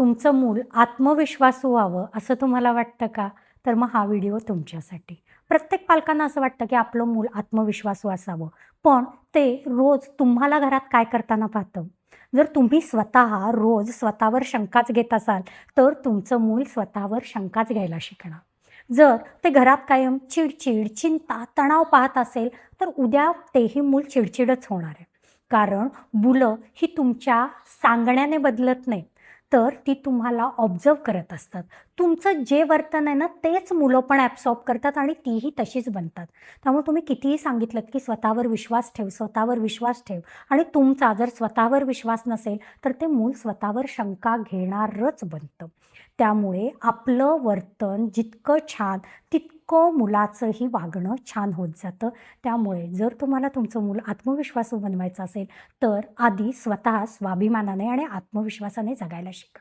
तुमचं मूल आत्मविश्वासू व्हावं असं तुम्हाला वाटतं का? तर मग हा व्हिडिओ तुमच्यासाठी. प्रत्येक पालकांना असं वाटतं, की आपलं मूल आत्मविश्वासू असावं. पण ते रोज तुम्हाला घरात काय करताना पाहतं? जर तुम्ही स्वतः रोज स्वतःवर शंकाच घेत असाल, तर तुमचं मूल स्वतःवर शंकाच घ्यायला शिकणार. जर ते घरात कायम चिडचिड, चिंता, तणाव पाहत असेल, तर उद्या तेही मूल चिडचिडच होणार आहे. कारण मुलं ही तुमच्या सांगण्याने बदलत नाहीत, तर ती तुम्हाला ऑब्झर्व्ह करत असतात. तुमचं जे वर्तन आहे ना, तेच मुलं पण ॲब्सॉर्ब करतात आणि तीही तशीच बनतात. त्यामुळे तुम्ही कितीही सांगितलत, की स्वतःवर विश्वास ठेव, स्वतःवर विश्वास ठेव आणि तुमचा जर स्वतःवर विश्वास नसेल, तर ते मूल स्वतःवर शंका घेणारच बनतं. त्यामुळे आपलं वर्तन जितकं छान, तितकं मुलाचंही वागणं छान होत जातं. त्यामुळे जर तुम्हाला तुमचं मूल आत्मविश्वासू बनवायचं असेल, तर आधी स्वतः स्वाभिमानाने आणि आत्मविश्वासाने जगायला शिका.